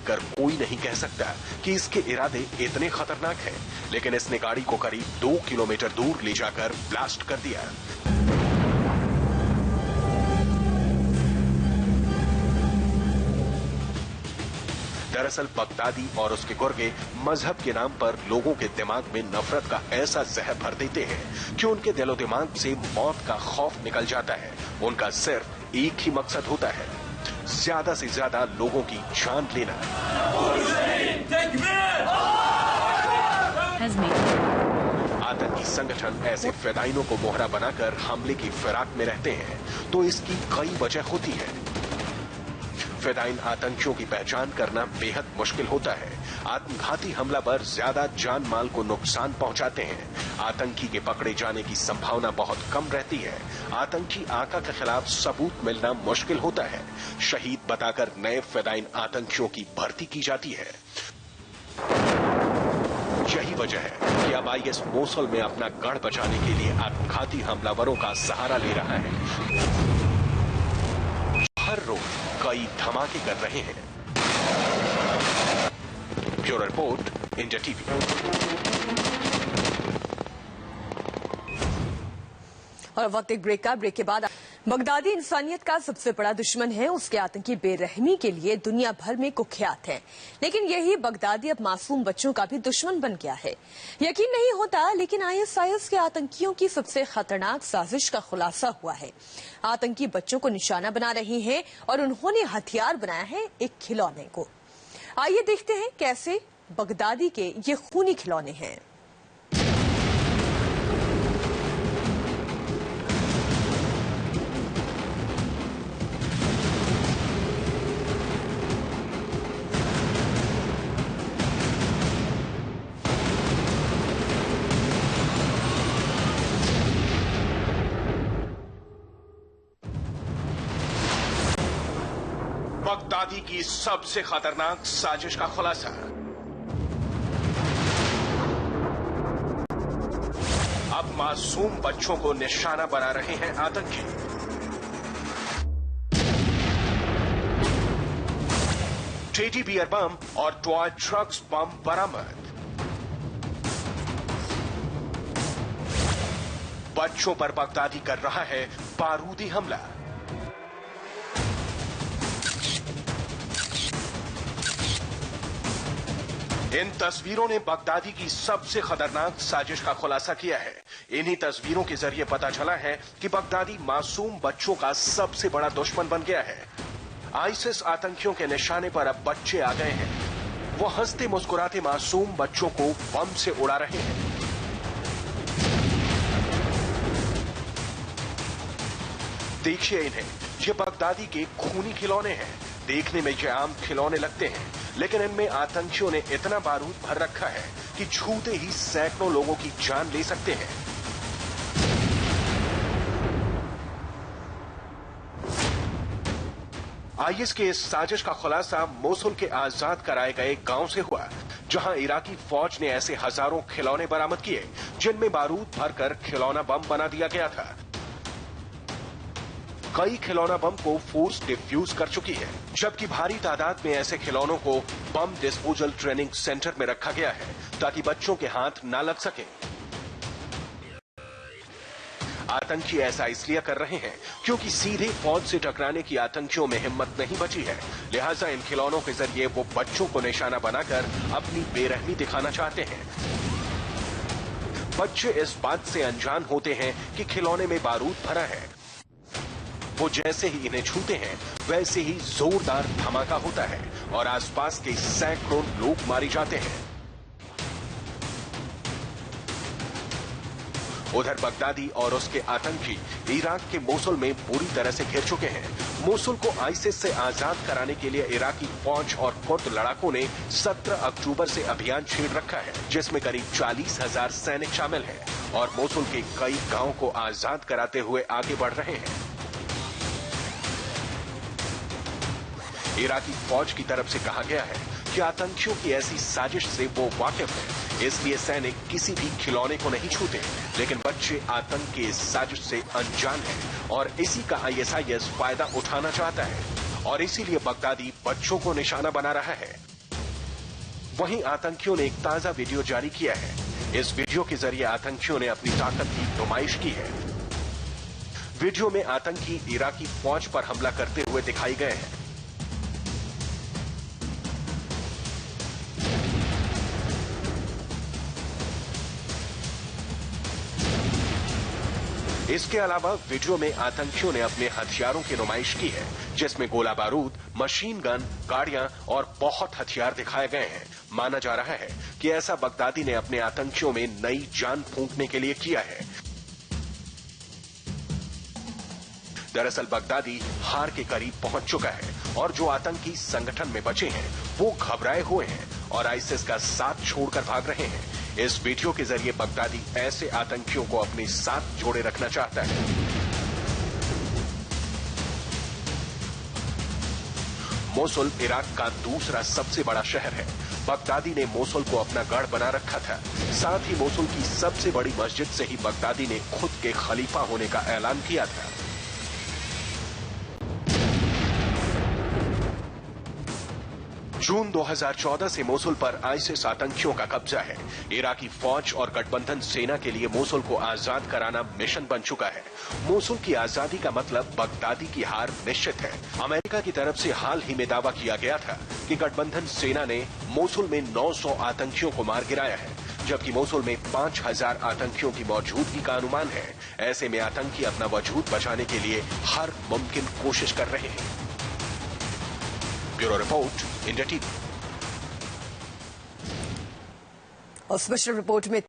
देखकर कोई नहीं कह सकता कि इसके इरादे इतने खतरनाक हैं, लेकिन इसने गाड़ी को करीब 2 किलोमीटर दूर ले जाकर ब्लास्ट कर दिया। दरअसल बगदादी और उसके गुर्गे मजहब के नाम पर लोगों के दिमाग में नफरत का ऐसा जहर भर देते हैं कि उनके दिलो दिमाग से मौत का खौफ निकल जाता है। उनका सिर्फ एक ही मकसद होता है, ज्यादा से ज्यादा लोगों की जान लेना। आतंकी संगठन ऐसे फिदाइनों को मोहरा बनाकर हमले की फिराक में रहते हैं, तो इसकी कई वजह होती है। फिदाइन आतंकियों की पहचान करना बेहद मुश्किल होता है। आत्मघाती हमलावर ज्यादा जान माल को नुकसान पहुंचाते हैं। आतंकी के पकड़े जाने की संभावना बहुत कम रहती है। आतंकी आका के खिलाफ सबूत मिलना मुश्किल होता है। शहीद बताकर नए फिदाइन आतंकियों की भर्ती की जाती है। यही वजह है कि अब आईएस मोसुल में अपना गढ़ बचाने के लिए आत्मघाती हमलावरों का सहारा ले रहा है। हर रोज कई धमाके कर रहे हैं। Bureau report, India TV. और वक्त एक ब्रेक का। ब्रेक के बाद बगदादी इंसानियत का सबसे बड़ा दुश्मन है। उसके आतंकी बेरहमी के लिए दुनिया भर में कुख्यात है, लेकिन यही बगदादी अब मासूम बच्चों का भी दुश्मन बन गया है। यकीन नहीं होता, लेकिन आईएसआईएस के आतंकियों की सबसे खतरनाक साजिश का खुलासा हुआ है। आतंकी बच्चों को निशाना बना रहे हैं और उन्होंने हथियार बनाया है एक खिलौने को। आइए देखते हैं कैसे बगदादी के ये खूनी खिलौने हैं। बगदादी की सबसे खतरनाक साजिश का खुलासा। अब मासूम बच्चों को निशाना बना रहे हैं आतंकी। टेडी बियर बम और टॉय ड्रग्स बम बरामद। बच्चों पर बगदादी कर रहा है बारूदी हमला। इन तस्वीरों ने बगदादी की सबसे खतरनाक साजिश का खुलासा किया है। इन्हीं तस्वीरों के जरिए पता चला है कि बगदादी मासूम बच्चों का सबसे बड़ा दुश्मन बन गया है। आईसिस आतंकियों के निशाने पर अब बच्चे आ गए हैं। वो हंसते मुस्कुराते मासूम बच्चों को बम से उड़ा रहे हैं। देखिए इन्हें, ये बगदादी के खूनी खिलौने हैं। देखने में ये आम खिलौने लगते हैं, लेकिन इनमें आतंकियों ने इतना बारूद भर रखा है कि छूते ही सैकड़ों लोगों की जान ले सकते हैं। आईएस के इस साजिश का खुलासा मोसुल के आजाद कराए गए गांव से हुआ, जहां इराकी फौज ने ऐसे हजारों खिलौने बरामद किए जिनमें बारूद भरकर खिलौना बम बना दिया गया था। कई खिलौना बम को फोर्स डिफ्यूज कर चुकी है, जबकि भारी तादाद में ऐसे खिलौनों को बम डिस्पोजल ट्रेनिंग सेंटर में रखा गया है ताकि बच्चों के हाथ न लग सके। आतंकी ऐसा इसलिए कर रहे हैं क्योंकि सीधे फौज से टकराने की आतंकियों में हिम्मत नहीं बची है। लिहाजा इन खिलौनों के जरिए वो बच्चों को निशाना बनाकर अपनी बेरहमी दिखाना चाहते हैं। बच्चे इस बात से अनजान होते हैं कि खिलौने में बारूद भरा है। वो जैसे ही इन्हें छूते हैं वैसे ही जोरदार धमाका होता है और आसपास के सैकड़ों लोग मारे जाते हैं। उधर बगदादी और उसके आतंकी इराक के मोसुल में पूरी तरह से घिर चुके हैं। मोसुल को आईसिस से आजाद कराने के लिए इराकी फौज और कुर्द लड़ाकों ने 17 अक्टूबर से अभियान छेड़ रखा है, जिसमें करीब 40,000 सैनिक शामिल हैं और मोसुल के कई गांवों को आजाद कराते हुए आगे बढ़ रहे हैं। इराकी फौज की तरफ से कहा गया है कि आतंकियों की ऐसी साजिश से वो वाकिफ है, इसलिए सैनिक किसी भी खिलौने को नहीं छूते। लेकिन बच्चे आतंक की इस साजिश से अनजान हैं और इसी का आईएसआईएस फायदा उठाना चाहता है और इसीलिए बगदादी बच्चों को निशाना बना रहा है। वहीं आतंकियों ने एक ताजा वीडियो जारी किया है। इस वीडियो के जरिए आतंकियों ने अपनी ताकत की नुमाइश की है। वीडियो में आतंकी इराकी फौज पर हमला करते हुए दिखाई गए हैं। इसके अलावा वीडियो में आतंकियों ने अपने हथियारों की नुमाइश की है, जिसमें गोला बारूद, मशीन गन, गाड़ियां और बहुत हथियार दिखाए गए हैं। माना जा रहा है कि ऐसा बगदादी ने अपने आतंकियों में नई जान फूंकने के लिए किया है। दरअसल बगदादी हार के करीब पहुंच चुका है और जो आतंकी संगठन में बचे हैं वो घबराए हुए हैं और आईसिस का साथ छोड़कर भाग रहे हैं। इस वीडियो के जरिए बगदादी ऐसे आतंकियों को अपने साथ जोड़े रखना चाहता है। मोसुल इराक का दूसरा सबसे बड़ा शहर है। बगदादी ने मोसुल को अपना गढ़ बना रखा था। साथ ही मोसुल की सबसे बड़ी मस्जिद से ही बगदादी ने खुद के खलीफा होने का ऐलान किया था। जून 2014 से मोसुल पर आईसिस आतंकियों का कब्जा है। इराकी फौज और गठबंधन सेना के लिए मोसुल को आजाद कराना मिशन बन चुका है। मोसुल की आजादी का मतलब बगदादी की हार निश्चित है। अमेरिका की तरफ से हाल ही में दावा किया गया था कि गठबंधन सेना ने मोसुल में 900 आतंकियों को मार गिराया है, जबकि मोसुल में 5000 आतंकियों की मौजूदगी का अनुमान है। ऐसे में आतंकी अपना वजूद बचाने के लिए हर मुमकिन कोशिश कर रहे हैं। Bureau report, India TV. और स्पेशल रिपोर्ट में